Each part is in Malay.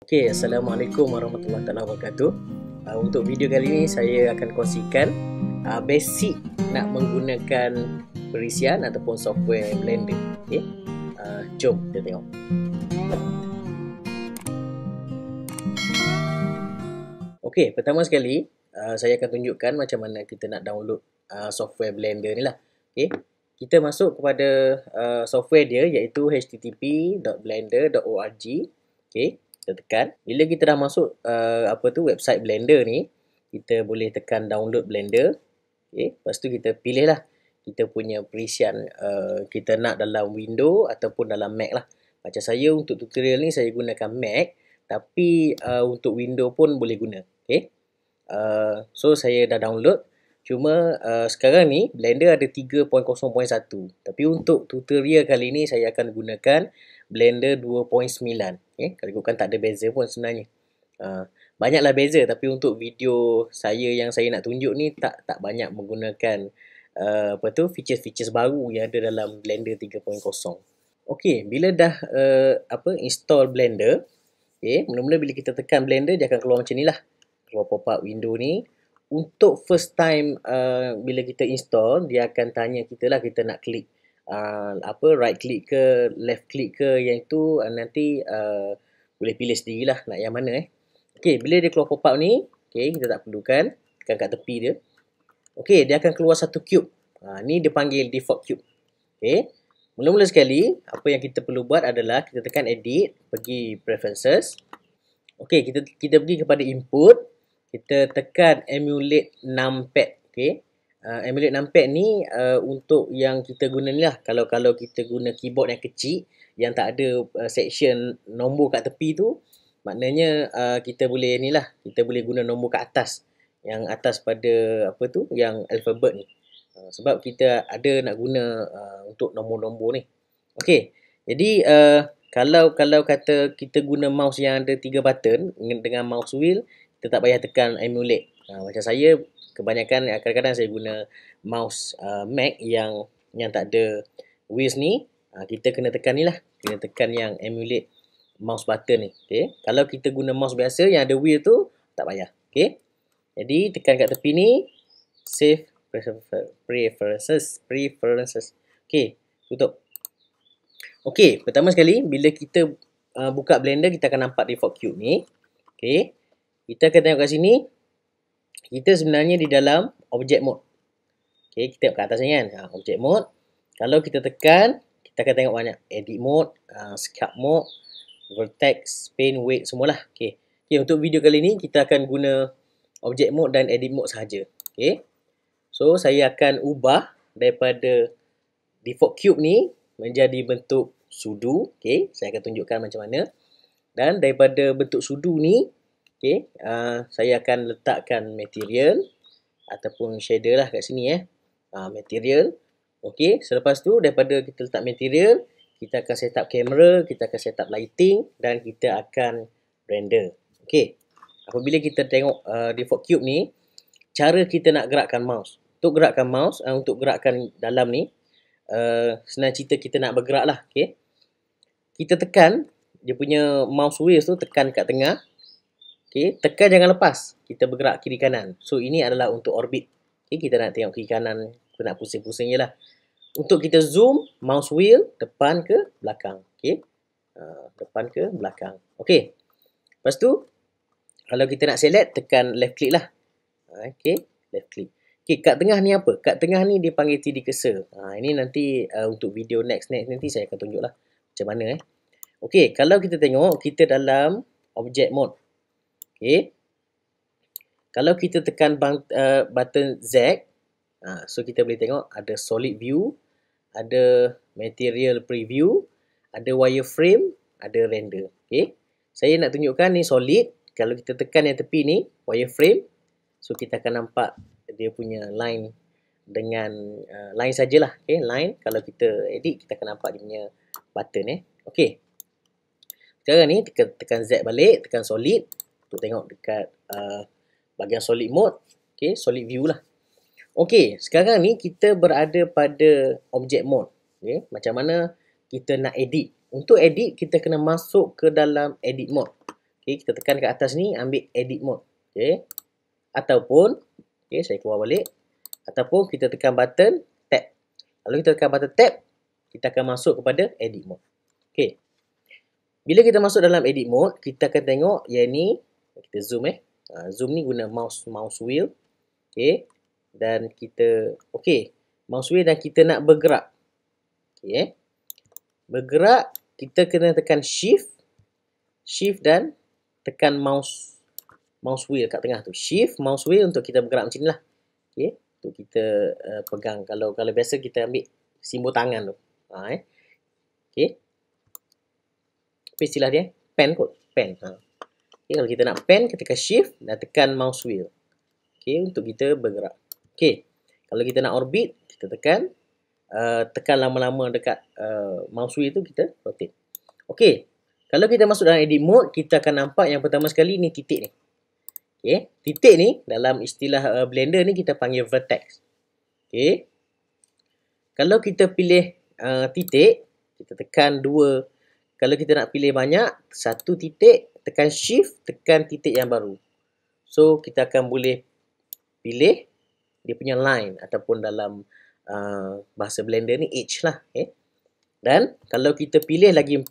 Okay, Assalamualaikum warahmatullahi wabarakatuh. Untuk video kali ini saya akan kongsikan basic nak menggunakan perisian ataupun software Blender. Okay, jom kita tengok. Okay, pertama sekali saya akan tunjukkan macam mana kita nak download software Blender ni lah. Okay, kita masuk kepada software dia iaitu http.blender.org. Okay, kita tekan. Bila kita dah masuk website Blender ni, kita boleh tekan download Blender. Okay, lepas tu kita pilih lah kita punya perisian kita nak dalam Windows ataupun dalam Mac lah. Macam saya untuk tutorial ni saya gunakan Mac, tapi untuk Windows pun boleh guna. Okay, so saya dah download. Cuma sekarang ni Blender ada 3.0.1, tapi untuk tutorial kali ni saya akan gunakan Blender 2.9. Okay, kalau ikutkan tak ada beza pun sebenarnya. Banyaklah beza, tapi untuk video saya yang saya nak tunjuk ni tak banyak menggunakan features-features baru yang ada dalam Blender 3.0. Okey, bila dah install Blender, okay, mula-mula bila kita tekan Blender dia akan keluar macam ni lah. Keluar pop-up window ni. Untuk first time bila kita install, dia akan tanya kita lah kita nak klik right click ke left click ke, yang itu nanti boleh pilih sendirilah nak yang mana. Okey, bila dia keluar pop-up ni, okey, kita tak perlukan, tekan kat tepi dia. Okey, dia akan keluar satu cube. Ni dia panggil default cube. Okey. Mula-mula sekali, apa yang kita perlu buat adalah kita tekan edit, pergi preferences. Okey, kita pergi kepada input. Kita tekan emulate numpad. Okay. Emulate numpad ni untuk yang kita guna ni lah. Kalau kita guna keyboard yang kecil, yang tak ada section nombor kat tepi tu, maknanya kita boleh ni lah, kita boleh guna nombor kat atas. Yang atas pada yang alphabet ni. Sebab kita ada nak guna untuk nombor-nombor ni. Okay. Jadi kalau kata kita guna mouse yang ada 3 button dengan mouse wheel, kita tak payah tekan emulate. Macam saya, kebanyakan kadang-kadang saya guna mouse Mac yang tak ada wheels ni. Kita kena tekan ni lah. Kena tekan yang emulate mouse button ni. Okay. Kalau kita guna mouse biasa yang ada wheel tu, tak payah. Okay. Jadi tekan kat tepi ni, save preferences. Okay, tutup. Okay, pertama sekali bila kita buka Blender, kita akan nampak default cube ni. Okay. Kita akan tengok kat sini, kita sebenarnya di dalam object mode. Okay, kita tengok kat atas ni kan, object mode. Kalau kita tekan, kita akan tengok banyak edit mode, sculpt mode, vertex, paint, weight, semualah. Okay. Okay, untuk video kali ni kita akan guna object mode dan edit mode sahaja. Okay. So saya akan ubah daripada default cube ni menjadi bentuk sudo. Okay, saya akan tunjukkan macam mana. Dan daripada bentuk sudo ni, okay, saya akan letakkan material ataupun shader lah kat sini material. Okay, selepas tu daripada kita letak material, kita akan set up kamera, kita akan set up lighting dan kita akan render. Okay, apabila kita tengok default cube ni, cara kita nak gerakkan mouse. Untuk gerakkan mouse, untuk gerakkan dalam ni, senang cerita kita nak bergerak lah. Okay, kita tekan dia punya mouse wheel tu, tekan kat tengah. Okay, tekan jangan lepas. Kita bergerak kiri kanan. So ini adalah untuk orbit. Okay, kita nak tengok kiri kanan, kita nak pusing-pusing je lah. Untuk kita zoom, mouse wheel depan ke belakang. Okay, depan ke belakang. Okay, lepas tu kalau kita nak select, tekan left click lah. Okay, left click. Okay, kat tengah ni apa? Kat tengah ni dia panggil 3D cursor. Ini nanti untuk video next nanti saya akan tunjuk lah macam mana. Okay, kalau kita tengok, kita dalam object mode. Okay, kalau kita tekan button Z, so kita boleh tengok ada solid view, ada material preview, ada wireframe, ada render. Okay, saya nak tunjukkan ni solid. Kalau kita tekan yang tepi ni, wireframe, so kita akan nampak dia punya line dengan line sajalah. Okay, line. Kalau kita edit, kita akan nampak dia punya button. Okay, sekarang ni tekan Z balik, tekan solid untuk tengok dekat bahagian solid mode. Okay, solid view lah. Okay, sekarang ni kita berada pada object mode. Okay, macam mana kita nak edit. Untuk edit, kita kena masuk ke dalam edit mode. Okay, kita tekan kat atas ni, ambil edit mode. Okay. Ataupun, okay, saya keluar balik. Ataupun kita tekan button tab. Kalau kita tekan button tab, kita akan masuk kepada edit mode. Okay. Bila kita masuk dalam edit mode, kita akan tengok yang ni, kita zoom zoom ni guna mouse wheel. Okay. Dan kita, okay, mouse wheel dan kita nak bergerak. Okay. Bergerak, kita kena tekan shift dan tekan mouse wheel kat tengah tu. Shift, mouse wheel untuk kita bergerak macam ni lah. Okay. Untuk kita pegang. Kalau biasa kita ambil simbol tangan tu. Okay. Apa istilah dia? Pen kot. Pen. Okay. Kalau kita nak pen, kita tekan shift dan tekan mouse wheel. Okay. Untuk kita bergerak. Okay. Kalau kita nak orbit, kita tekan lama-lama dekat mouse wheel tu, kita rotate. Okay. Kalau kita masuk dalam edit mode, kita akan nampak yang pertama sekali ni titik ni. Okay. Titik ni dalam istilah Blender ni kita panggil vertex. Okay. Kalau kita pilih titik, kita tekan 2. Kalau kita nak pilih banyak, 1 titik, tekan shift, tekan titik yang baru. So, kita akan boleh pilih dia punya line ataupun dalam bahasa Blender ni edge lah. Okay. Dan kalau kita pilih lagi 4,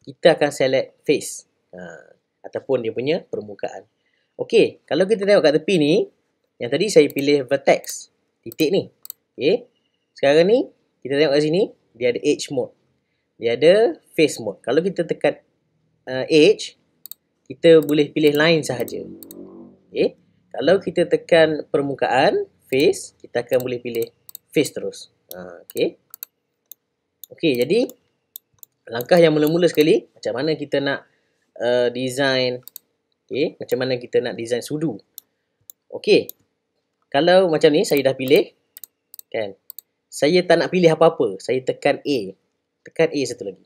kita akan select face ataupun dia punya permukaan. Okey, kalau kita tengok kat tepi ni, yang tadi saya pilih vertex, titik ni. Okey. Sekarang ni kita tengok kat sini, dia ada edge mode. Dia ada face mode. Kalau kita tekan edge, kita boleh pilih line sahaja. Okey. Kalau kita tekan permukaan, face, kita akan boleh pilih face terus. Okey. Okey, jadi langkah yang mula-mula sekali, macam mana kita nak design, okay, macam mana kita nak design sudu. Okey, kalau macam ni, saya dah pilih, kan, saya tak nak pilih apa-apa, saya tekan A. Tekan A satu lagi.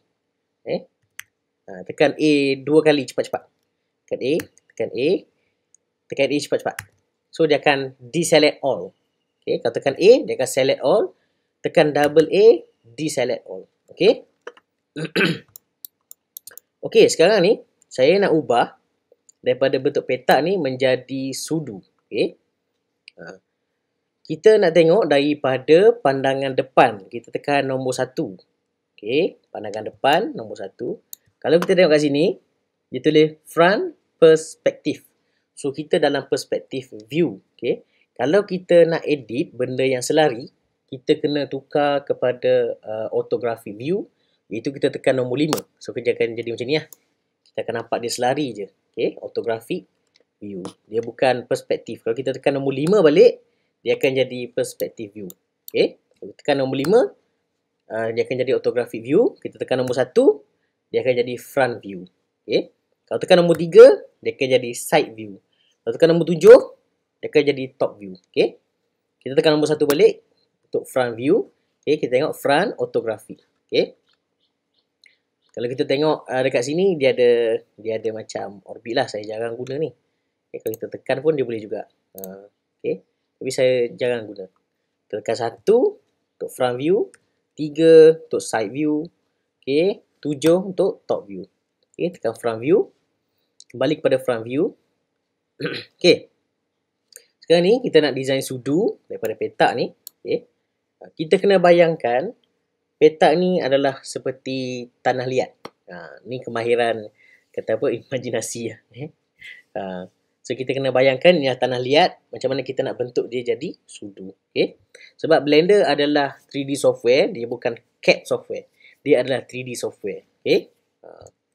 Tekan A 2 kali cepat-cepat. Tekan A, tekan A, tekan A cepat-cepat. So, dia akan deselect all. Okay, kalau tekan A, dia akan select all. Tekan double A, deselect all. Okay. Okey, sekarang ni saya nak ubah daripada bentuk petak ni menjadi sudu. Okey. Kita nak tengok daripada pandangan depan. Kita tekan nombor 1. Okey, pandangan depan nombor 1. Kalau kita tengok kat sini, dia tulis front perspective. So kita dalam perspective view. Okey. Kalau kita nak edit benda yang selari, kita kena tukar kepada orthographic view. Itu kita tekan nombor 5. So, kerja akan jadi macam ni lah. Kita akan nampak dia selari je. Okay, orthographic view. Dia bukan perspektif. Kalau kita tekan nombor 5 balik, dia akan jadi perspective view. Okay, kalau tekan nombor 5, dia akan jadi orthographic view. Kita tekan nombor 1, dia akan jadi front view. Okay, kalau tekan nombor 3, dia akan jadi side view. Kalau tekan nombor 7, dia akan jadi top view. Okay, kita tekan nombor 1 balik untuk front view. Okay, kita tengok front orthographic. Okay. Kalau kita tengok dekat sini, dia ada macam orbit lah. Saya jarang guna ni. Okay, kalau kita tekan pun dia boleh juga. Okay. Tapi saya jarang guna. Kita tekan 1 untuk front view. 3 untuk side view. Okay. 7 untuk top view. Okay, tekan front view. Kembali kepada front view. Okay. Sekarang ni kita nak design sudu daripada petak ni. Okay. Kita kena bayangkan petak ni adalah seperti tanah liat. Ni kemahiran, kata apa, imajinasi lah. So, kita kena bayangkan ni tanah liat, macam mana kita nak bentuk dia jadi sudu. Okay? Sebab Blender adalah 3D software, dia bukan CAD software. Dia adalah 3D software. Okay?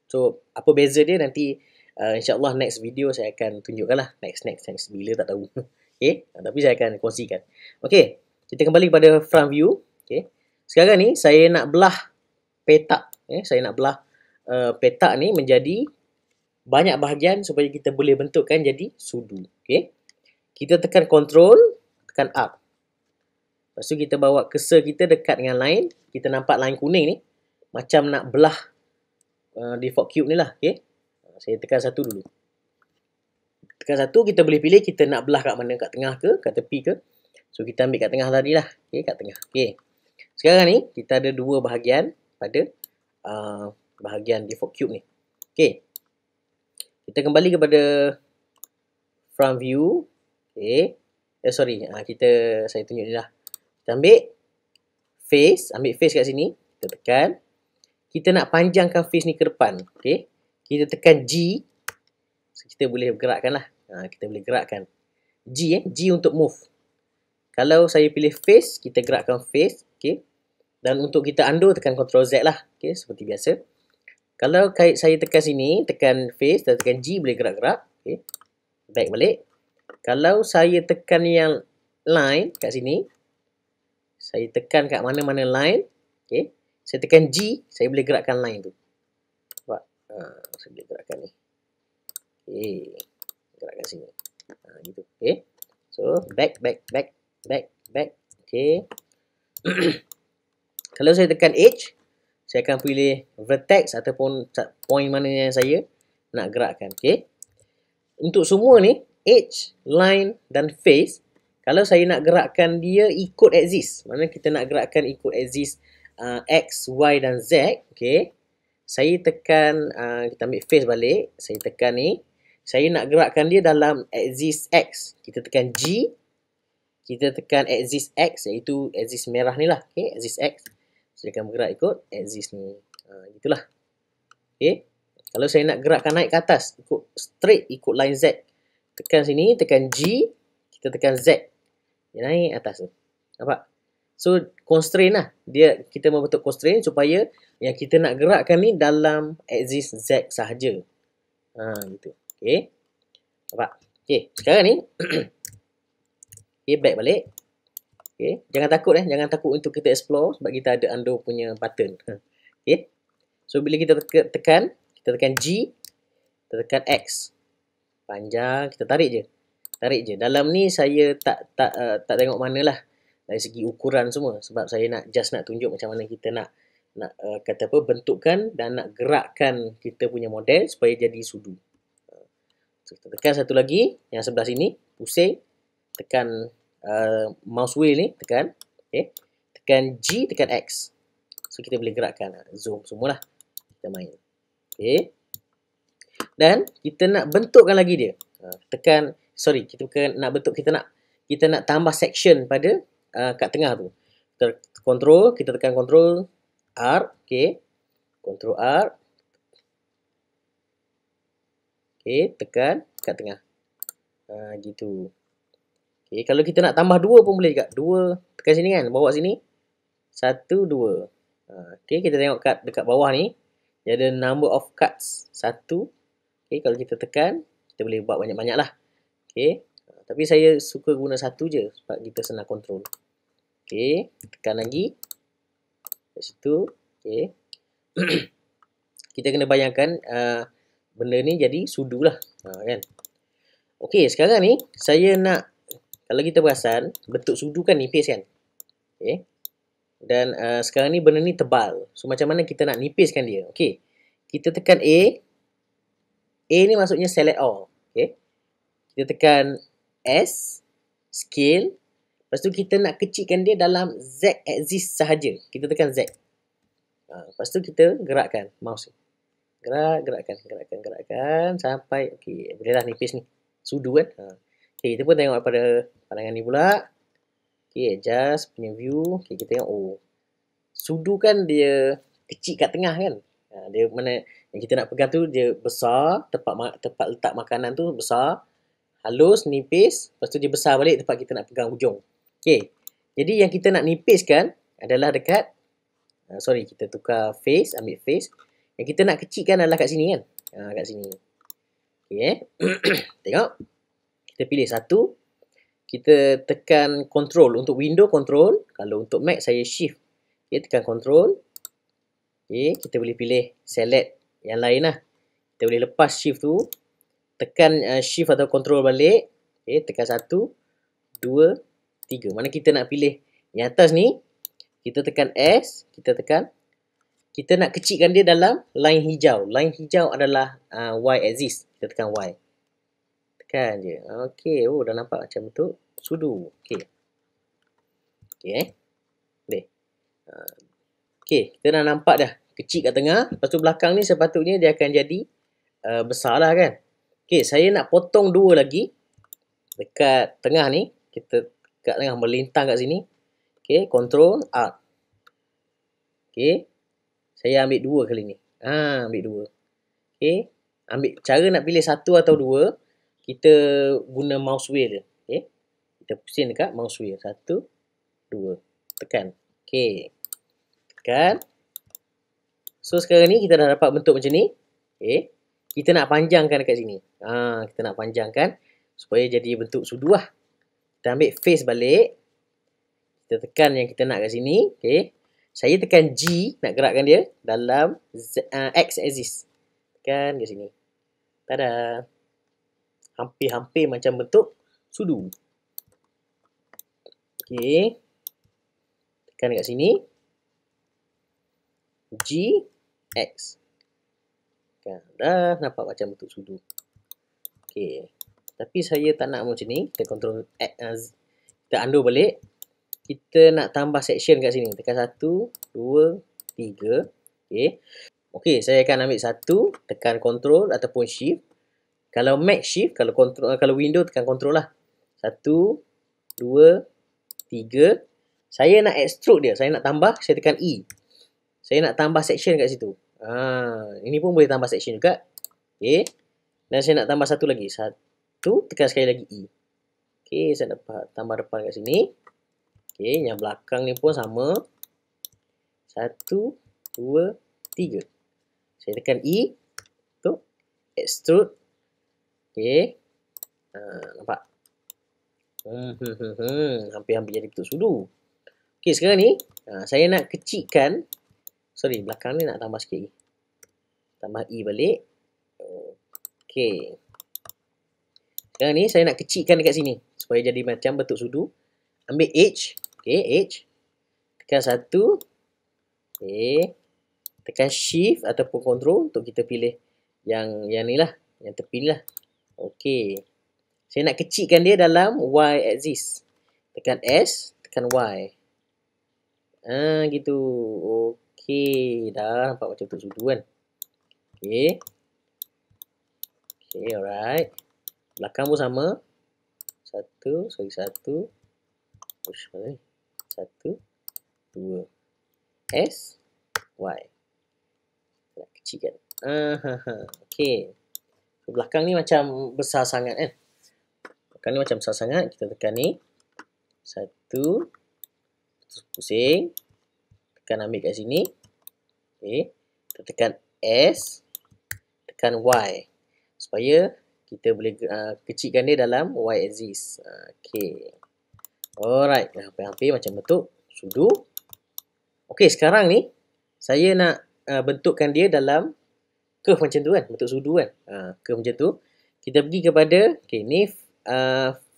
So, apa beza dia nanti, insyaAllah next video saya akan tunjukkan lah. Next. Bila tak tahu. Okay? Tapi saya akan kongsikan. Okay? Kita kembali kepada front view. Okay? Sekarang ni saya nak belah petak. Saya nak belah petak ni menjadi banyak bahagian supaya kita boleh bentukkan jadi sudu. Okay. Kita tekan Ctrl, tekan Up. Lepas tu kita bawa cursor kita dekat dengan line. Kita nampak line kuning ni. Macam nak belah default cube ni lah. Okay. Saya tekan 1 dulu. Tekan 1, kita boleh pilih kita nak belah kat mana. Kat tengah ke, kat tepi ke. So kita ambil kat tengah tadi lah. Okay, kat tengah. Okay. Sekarang ni, kita ada 2 bahagian pada bahagian default cube ni. Okay. Kita kembali kepada front view. Okay. Saya tunjuk ni lah. Kita ambil face kat sini. Kita tekan. Kita nak panjangkan face ni ke depan. Okay. Kita tekan G. So, kita boleh gerakkan lah. Kita boleh gerakkan. G untuk move. Kalau saya pilih face, kita gerakkan face. Okay. Dan untuk kita undo, tekan Ctrl Z lah. Okay. Seperti biasa. Kalau saya tekan sini, tekan face dan tekan G, boleh gerak-gerak. Okay. Back balik. Kalau saya tekan yang line kat sini, saya tekan kat mana-mana line. Okay. Saya tekan G, saya boleh gerakkan line tu. Nampak? Saya boleh gerakkan ni. Okay. Gerakkan sini. Gitu. Okay. So, back. Okay. Kalau saya tekan H, saya akan pilih vertex ataupun point mana yang saya nak gerakkan. Okay. Untuk semua ni, H, line dan face, kalau saya nak gerakkan dia ikut axis, maknanya kita nak gerakkan ikut axis X, Y dan Z. Okay. Saya tekan, kita ambil face balik, saya tekan ni, saya nak gerakkan dia dalam axis X. Kita tekan G, kita tekan axis X, iaitu axis merah ni lah. Okay. Axis X. Saya akan bergerak ikut axis ni. Itulah. Okay. Kalau saya nak gerakkan naik ke atas, ikut line Z. Tekan sini, tekan G, kita tekan Z. Dia naik atas tu. Nampak? So, constraint lah. Kita membentuk constraint supaya yang kita nak gerakkan ni dalam axis Z sahaja. Gitu. Okay. Nampak? Okay. Sekarang ni, okay, back balik. Okay. Jangan takut jangan takut untuk kita explore sebab kita ada undo punya button. Okay. So bila kita tekan G, kita tekan X. Panjang, kita tarik je. Dalam ni saya tak tengok mana lah dari segi ukuran semua sebab saya nak tunjuk macam mana kita nak bentukkan dan nak gerakkan kita punya model supaya jadi sudu. So, kita tekan satu lagi yang sebelah sini, pusing, tekan mouse wheel ni, tekan. Okay. Tekan G, tekan X. So, kita boleh gerakkan. Zoom semualah. Kita main. Okay. Dan, kita nak bentukkan lagi dia. Kita nak tambah section pada kat tengah tu. Kita tekan Ctrl R. Okay. Ctrl R. Okay, tekan kat tengah. Gitu. Okay, kalau kita nak tambah 2 pun boleh juga. 2, tekan sini kan, bawa sini. 1, 2. Okay, kita tengok dekat bawah ni. Dia ada number of cuts. 1. Okay, kalau kita tekan, kita boleh buat banyak-banyak lah. Okay, tapi saya suka guna 1 je sebab kita senang kontrol. Okay, tekan lagi. Kat situ. Okay. Kita kena bayangkan benda ni jadi sudu lah. Kan? Okay, sekarang ni saya nak, kalau kita perasan, bentuk sudu kan nipis kan. Okay. Dan sekarang ni benda ni tebal. So, macam mana kita nak nipiskan dia? Okay. Kita tekan A. A ni maksudnya select all. Okay. Kita tekan S. Scale. Lepas tu kita nak kecilkan dia dalam Z axis sahaja. Kita tekan Z. Lepas tu kita gerakkan mouse. Gerakkan. Sampai, okay. Bolehlah nipis ni. Sudu kan. Okay, kita pun tengok pada pandangan ni pula. Okay, adjust punya view. Okay, kita tengok, sudu kan dia kecil kat tengah kan. Dia mana yang kita nak pegang tu dia besar, tempat letak makanan tu besar, halus, nipis, lepas tu dia besar balik tempat kita nak pegang ujung. Okay, jadi yang kita nak nipiskan adalah dekat, kita tukar face, ambil face. Yang kita nak kecilkan adalah kat sini kan. Kat sini. Okay, tengok. Kita pilih 1. Kita tekan control. Untuk window control. Kalau untuk Mac saya shift. Okay, tekan control. Okay, kita boleh pilih select yang lain lah. Kita boleh lepas shift tu. Tekan shift atau control balik. Okay, tekan 1, 2, 3. Mana kita nak pilih yang atas ni. Kita tekan S. Kita nak kecilkan dia dalam line hijau. Line hijau adalah Y axis. Kita tekan Y. Tekan je. Okey. Dah nampak macam bentuk sudu. Okey. Okey. Boleh. Okey. Kita dah nampak dah. Kecil kat tengah. Lepas tu belakang ni sepatutnya dia akan jadi besar lah kan. Okey, saya nak potong 2 lagi dekat tengah ni. Kita kat tengah melintang kat sini. Okey, Ctrl Alt. Okey. Saya ambil 2 kali ni. Ambil 2. Okey. Cara nak pilih 1 atau 2, kita guna mouse wheel je. Okey. Kita pusing dekat mouse wheel. 1, 2. Tekan. Okey. Tekan. So sekarang ni kita dah dapat bentuk macam ni. Okey. Kita nak panjangkan dekat sini. Kita nak panjangkan supaya jadi bentuk sudu lah. Kita ambil face balik. Kita tekan yang kita nak kat sini. Okey. Saya tekan G nak gerakkan dia dalam X axis. Tekan kat sini. Tada. Hampir-hampir macam bentuk sudu. Okey. Tekan kat sini. G, X. Dah nampak macam bentuk sudu. Okey. Tapi saya tak nak macam ni. Kita control kita undo balik. Kita nak tambah section kat sini. Tekan 1, 2, 3. Okey. Okey, saya akan ambil 1, tekan control ataupun shift. Kalau Mac shift, kalau window tekan control lah. 1, 2, 3. Saya nak extrude dia. Saya nak tambah, saya tekan E. Saya nak tambah section kat situ. Ini pun boleh tambah section juga. Okey. Dan saya nak tambah satu lagi. 1, tekan sekali lagi E. Okey, saya dapat tambah depan kat sini. Okey, yang belakang ni pun sama. 1, 2, 3. Saya tekan E. Tu. Extrude. Okey. Nampak? Hampir-hampir jadi bentuk sudu. Okey, sekarang ni saya nak kecilkan. Sorry, belakang ni nak tambah sikit lagi. Tambah E balik. Okey. Sekarang ni saya nak kecilkan dekat sini. Supaya jadi macam bentuk sudu. Ambil H. Okey, H. Tekan 1. Okey. Tekan Shift ataupun Control untuk kita pilih yang ni lah. Yang tepi ni lah. Okey. Saya nak kecilkan dia dalam Y axis. Tekan S. Tekan Y. Gitu. Okey. Dah nampak macam bentuk sudu kan. Okey. Okey, alright. Belakang pun sama. 1, sorry 1. Push mana ni? 1, 2. S, Y. Nak kecilkan. Okey. So, belakang ni macam besar sangat kan. Belakang ni macam besar sangat. Kita tekan ni. 1. Pusing. Tekan ambil kat sini. Okey. Kita tekan S. Tekan Y. Supaya kita boleh kecilkan dia dalam Y axis. Okey. Alright. Hampir-hampir macam bentuk sudu. Okey, sekarang ni saya nak bentukkan dia dalam curve macam tu kan. Bentuk sudu kan. Curve macam tu. Kita pergi kepada, okey, ni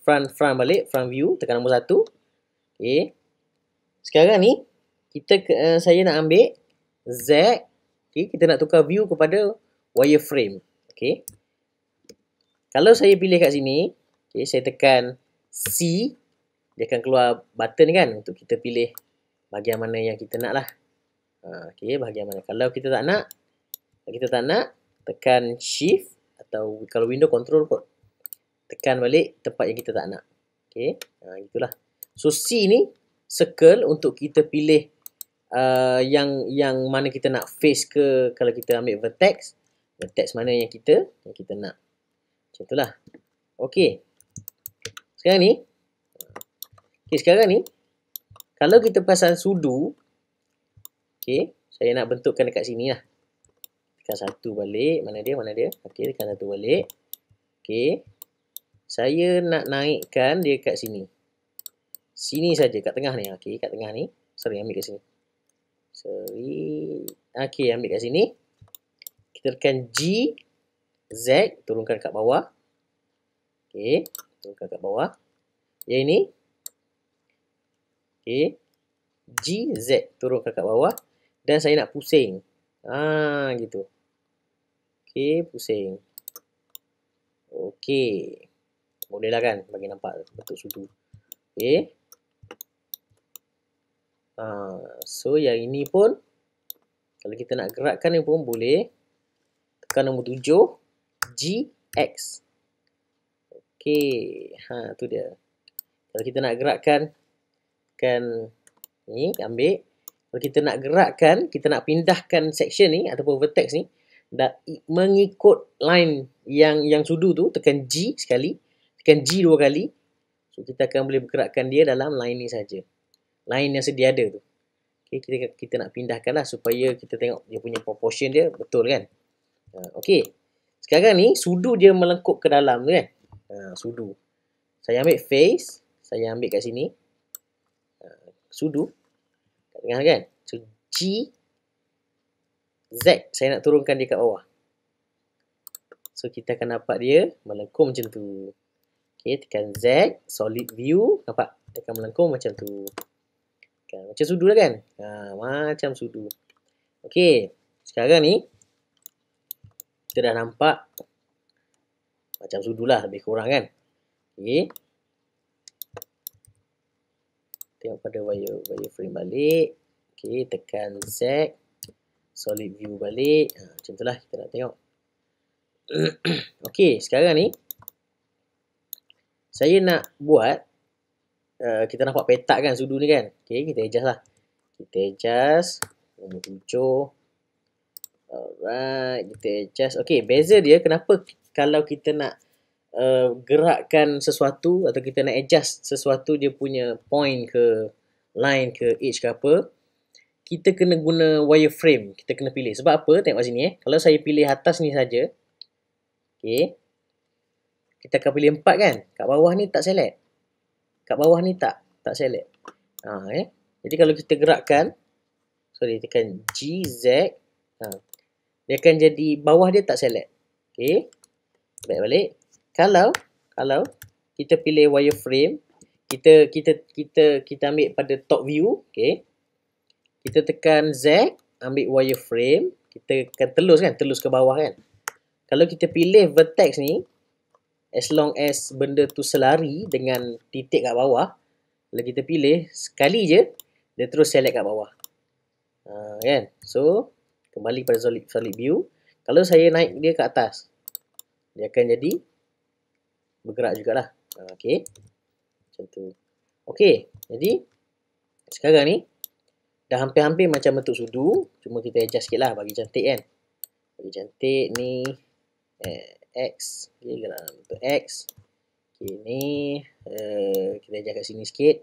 front balik, front view. Tekan nombor 1. Okey. Sekarang ni saya nak ambil Z. Okey, kita nak tukar view kepada wireframe. Okey. Kalau saya pilih kat sini, okay, saya tekan C, dia akan keluar button kan untuk kita pilih bahagian mana yang kita nak lah. Okay, bahagian mana. Kalau kita tak nak, tekan Shift atau kalau window control kot. Tekan balik tempat yang kita tak nak. Okay, itulah. So C ni circle untuk kita pilih yang mana kita nak face ke. Kalau kita ambil vertex mana yang kita nak. Macam itulah. Okey. Sekarang ni, kalau kita pasang sudu, okey, saya nak bentukkan dekat sini lah. Tekan 1 balik. Mana dia? Okey, tekan 1 balik. Okey. Saya nak naikkan dia kat sini. Sini saja, kat tengah ni. Okey, kat tengah ni. Sorry, ambil kat sini. Okey, ambil kat sini. Kita tekan G, Z, turunkan kat bawah. Okey, turunkan kat bawah. Yang ini. Okey. G, Z, turunkan kat bawah. Dan saya nak pusing. Gitu. Okey, pusing. Okey. Boleh lah kan, bagi nampak bentuk sudu. Okey. So, yang ini pun, kalau kita nak gerakkan ni pun boleh. Tekan nombor 7. G, X. Okey, tu dia. Kalau kita nak gerakkan ni, ambil. Kalau kita nak gerakkan, kita nak pindahkan section ni ataupun vertex ni mengikut line yang sudu tu, tekan G sekali, tekan G 2 kali. So kita akan boleh bergerakkan dia dalam line ni saja. Line yang sedia ada tu. Okey, kita nak pindahkan lah supaya kita tengok dia punya proportion dia betul kan. Okey. Sekarang ni sudu dia melengkup ke dalam tu kan. Sudu. Saya ambil face, saya ambil kat sini. Sudu kat tengah kan. So G Z saya nak turunkan dia kat bawah. So kita akan dapat dia melengkung macam tu. Okey, tekan Z, solid view, nampak dia akan melengkung macam tu. Macam sudu lah kan. Macam sudu. Okey, sekarang ni kita dah nampak macam sudu lah, lebih kurang kan. Okey, tengok pada wireframe balik. Okey, tekan Z, solid view balik. Macam tu lah kita nak tengok. Okey, sekarang ni saya nak buat kita nampak petak kan sudu ni kan. Okey, kita adjust lah. Kita adjust nombor 7. Alright, kita adjust. Okey, beza dia kenapa kalau kita nak gerakkan sesuatu atau kita nak adjust sesuatu dia punya point ke line ke edge ke apa, kita kena guna wireframe. Kita kena pilih. Sebab apa? Tengok kat sini Kalau saya pilih atas ni saja. Okey. Kita akan pilih 4 kan. Kat bawah ni tak select. Kat bawah ni tak select. Jadi kalau kita gerakkan, tekan G, Z, dia akan jadi bawah dia tak select. Okey. Baik balik. Kalau kita pilih wireframe, kita ambil pada top view, okey. Kita tekan Z, ambil wireframe, kita akan telus ke bawah kan. Kalau kita pilih vertex ni, as long as benda tu selari dengan titik kat bawah, kalau kita pilih sekali je, dia terus select kat bawah. Kan? So, kembali pada solid view. Kalau saya naik dia ke atas, dia akan jadi bergerak jugalah. Okey. Macam tu. Okey. Jadi, sekarang ni, dah hampir-hampir macam bentuk sudu. Cuma kita adjust sikit lah bagi cantik kan. Bagi cantik ni. X. Okay, gerak bentuk X. Okay, ni. Kita adjust kat sini sikit.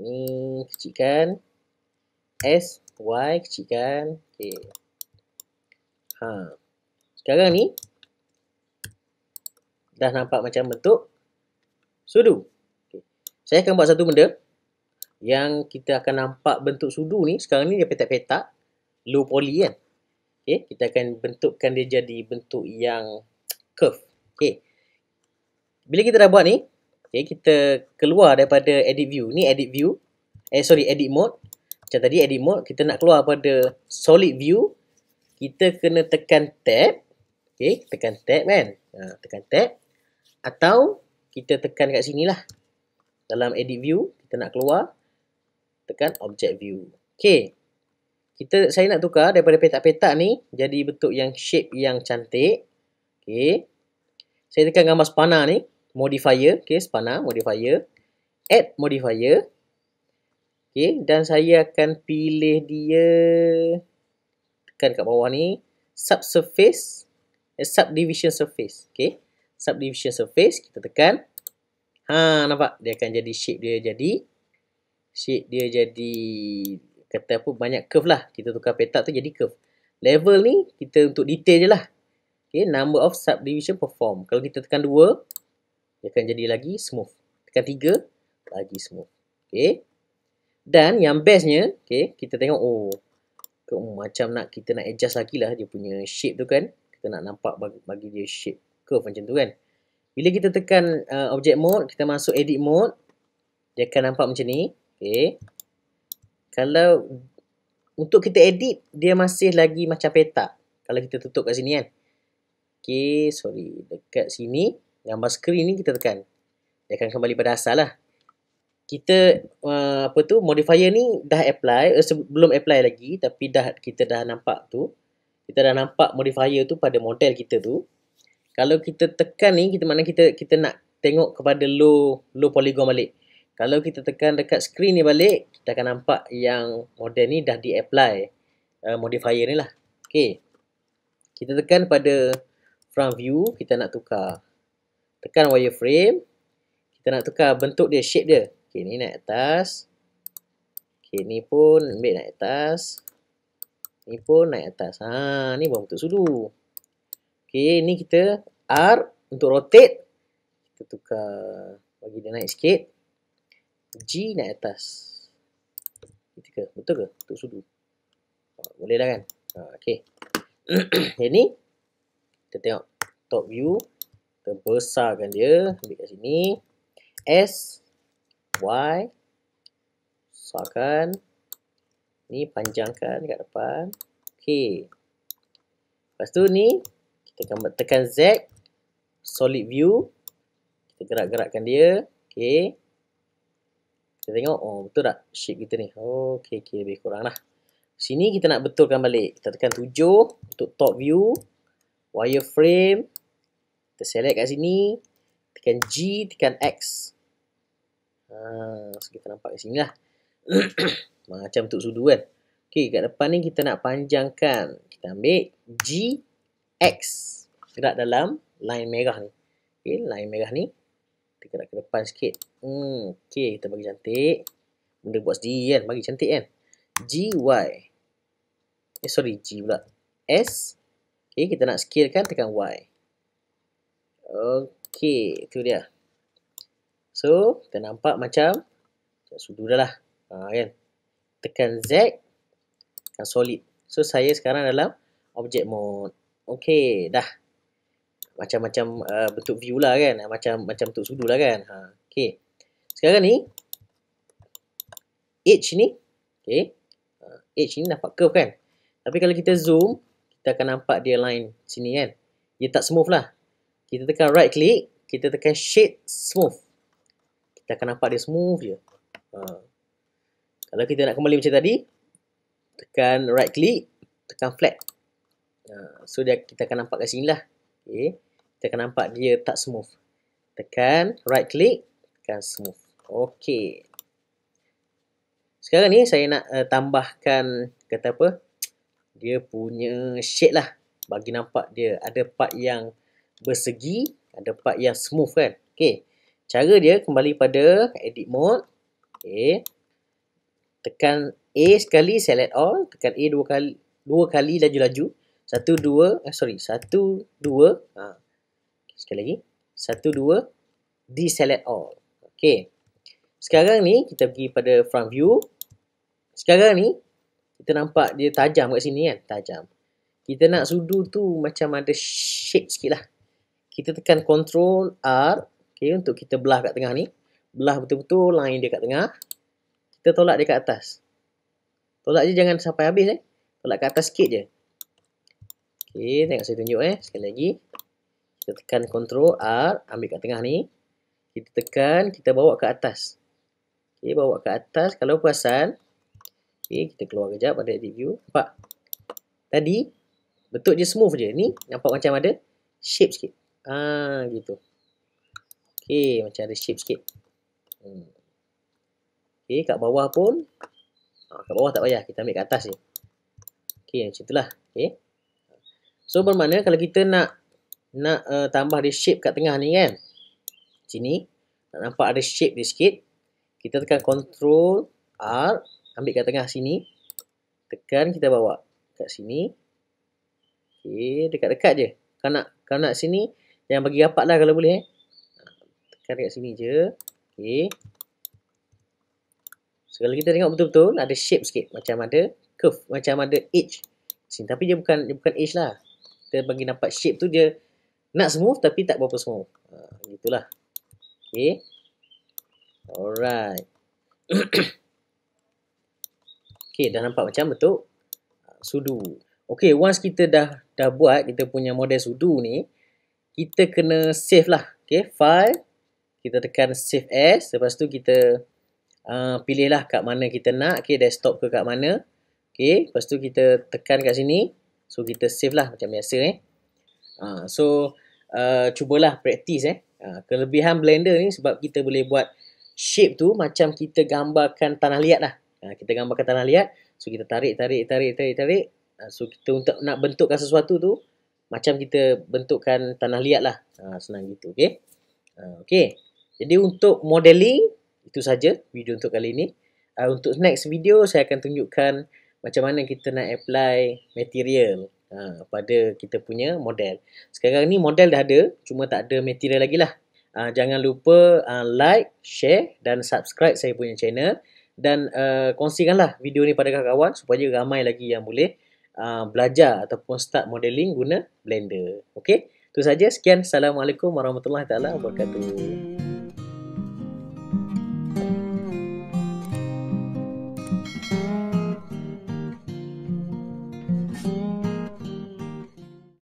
Ni kecilkan. S. Y kecilkan. Okay. Sekarang ni. Dah nampak macam bentuk sudu. Okay. Saya akan buat satu benda. Yang kita akan nampak bentuk sudu ni. Sekarang ni dia petak-petak. Low poly kan. Okay. Kita akan bentukkan dia jadi bentuk yang curve. Okay. Bila kita dah buat ni. Okay, kita keluar daripada edit view. Ni edit view. Edit mode. Macam tadi edit mode. Kita nak keluar pada solid view. Kita kena tekan tab. Okay. Tekan tab kan. Tekan tab. Atau kita tekan kat sini lah. Dalam edit view. Kita nak keluar. Tekan object view. Okay. Saya nak tukar daripada petak-petak ni jadi bentuk yang shape yang cantik. Okay. Saya tekan gambar spana ni. Modifier. Okay, spana. Modifier. Add modifier. Okay. Dan saya akan pilih dia. Tekan kat bawah ni. Subsurface. Subdivision surface. Okay. Subdivision surface. Kita tekan. Nampak? Dia akan jadi shape dia jadi. Kata apa, banyak curve lah. Kita tukar petak tu jadi curve. Level ni kita untuk detail je lah. Okay, number of subdivision perform. Kalau kita tekan 2, dia akan jadi lagi smooth. Tekan 3, lagi smooth. Okay. Dan yang bestnya, okay, kita tengok, macam kita nak adjust lagi lah dia punya shape tu kan. Kita nak nampak bagi dia shape curve macam tu kan. Bila kita tekan object mode, kita masuk edit mode, dia akan nampak macam ni. Okay. Kalau untuk kita edit, dia masih lagi macam petak. Kalau kita tutup kat sini kan. Okay, dekat sini, gambar screen ni kita tekan. Dia akan kembali pada asal lah. Kita, modifier ni dah apply. Belum apply lagi, tapi kita dah nampak tu. Kita dah nampak modifier tu pada model kita tu. Kalau kita tekan ni, kita nak tengok kepada low polygon balik. Kalau kita tekan dekat screen ni balik, kita akan nampak yang model ni dah di-apply modifier ni lah. Okay. Kita tekan pada front view, kita nak tukar. Tekan wireframe, kita nak tukar bentuk dia, shape dia. Okay, ni naik atas. Okay, ni pun ambil naik atas. Ni pun naik atas. Ni baru bentuk sudu. Okay, ni kita R untuk rotate. Kita tukar, bagi dia naik sikit. G naik atas. Betul ke? Bentuk sudu. Boleh lah kan? Okay. Yang ni, kita tengok top view. Kita besarkan dia. Ambil kat sini. S, Y. Besarkan. Ni panjangkan dekat depan. Okay. Lepas tu ni, kita akan tekan Z. Solid view. Kita gerak-gerakkan dia. Okay. Kita tengok, betul tak shape kita ni? Okay, lebih kurang lah. Sini kita nak betulkan balik. Kita tekan 7 untuk top view. Wireframe. Kita select kat sini. Tekan G, tekan X. So kita nampak kat sini lah. Macam bentuk sudu kan. Okay, kat depan ni kita nak panjangkan. Kita ambil G, X. Gerak dalam line merah ni. Okay, line merah ni. Kita gerak ke depan sikit. Okay, kita bagi cantik. Benda buat sendiri kan. Bagi cantik kan. G, Y. G pula. S. Okay, kita nak scale kan. Tekan Y. Okay, itu dia. So, kita nampak macam sudu dah lah. Kan. Tekan Z. Tekan solid. So, saya sekarang dalam object mode. Okay, dah. Macam-macam bentuk view lah kan. Macam bentuk sudu lah kan. Okay. Sekarang ni. Edge ni. Okay. Edge ni nampak curve kan. Tapi kalau kita zoom. Kita akan nampak dia line sini kan. Dia tak smooth lah. Kita tekan right click. Kita tekan shade smooth. Kita akan nampak dia smooth je. Kalau kita nak kembali macam tadi. Tekan right click. Tekan flat. So kita akan nampak kat sini lah. Okay. Kita akan nampak dia tak smooth. Tekan right click. Tekan smooth. Okay. Sekarang ni saya nak tambahkan kata apa? Dia punya shade lah. Bagi nampak dia ada part yang bersegi. Ada part yang smooth kan. Okay. Cara dia kembali pada edit mode. Okay. Tekan A sekali, select all. Tekan A dua kali laju-laju. 1, 2. Sekali lagi. 1, 2. Deselect all. Okay. Sekarang ni kita pergi pada front view. Sekarang ni kita nampak dia tajam kat sini kan. Tajam. Kita nak sudu tu macam ada shape sikit lah. Kita tekan Ctrl R. Okay, untuk kita belah kat tengah ni. Belah betul-betul line dia kat tengah. Kita tolak dia kat atas. Tolak je jangan sampai habis Tolak kat atas sikit je. Okay, tengok saya tunjuk sekali lagi. Kita tekan Ctrl R. Ambil kat tengah ni. Kita tekan, kita bawa ke atas. Okay, bawa ke atas. Kalau perasan. Okay, kita keluar kejap pada edit view. Nampak? Tadi, betul je smooth je. Ni, nampak macam ada shape sikit. Gitu. Okay, macam ada shape sikit. Okay, kat bawah pun. Kat bawah tak payah. Kita ambil kat atas je. Okay, macam itulah. Okay. So, bermakna kalau kita nak tambah dia shape kat tengah ni kan. Sini. Nak nampak ada shape dia sikit. Kita tekan Ctrl R. Ambil kat tengah sini. Tekan, kita bawa kat sini. Okay, dekat-dekat je. Kalau nak sini, jangan bagi rapat lah kalau boleh. Tekan dekat sini je. Okay. So, kalau kita tengok betul-betul, ada shape sikit. Macam ada curve. Macam ada edge. Sini. Tapi dia bukan edge lah. Kita bagi nampak shape tu dia nak smooth tapi tak berapa smooth. Gitulah. Okay. Alright. Okay, dah nampak macam bentuk sudu. Okay, once kita dah buat kita punya model sudu ni, kita kena save lah. Okay, file. Kita tekan save as. Lepas tu kita pilihlah kat mana kita nak. Okay, desktop ke kat mana. Okay, lepas tu kita tekan kat sini. So, kita save lah macam biasa. So, cubalah praktis kelebihan Blender ni sebab kita boleh buat shape tu macam kita gambarkan tanah liat lah. Kita gambarkan tanah liat, so kita tarik. So kita untuk nak bentukkan sesuatu tu macam kita bentukkan tanah liat lah. Senang gitu, okey. Okey. Jadi untuk modeling itu saja video untuk kali ini. Untuk next video saya akan tunjukkan macam mana kita nak apply material pada kita punya model. Sekarang ni model dah ada, cuma tak ada material lagi lah. Jangan lupa like, share dan subscribe saya punya channel. Dan kongsikanlah video ni pada kawan-kawan supaya ramai lagi yang boleh belajar ataupun start modeling guna Blender. Okey, itu saja. Sekian. Assalamualaikum warahmatullahi wabarakatuh.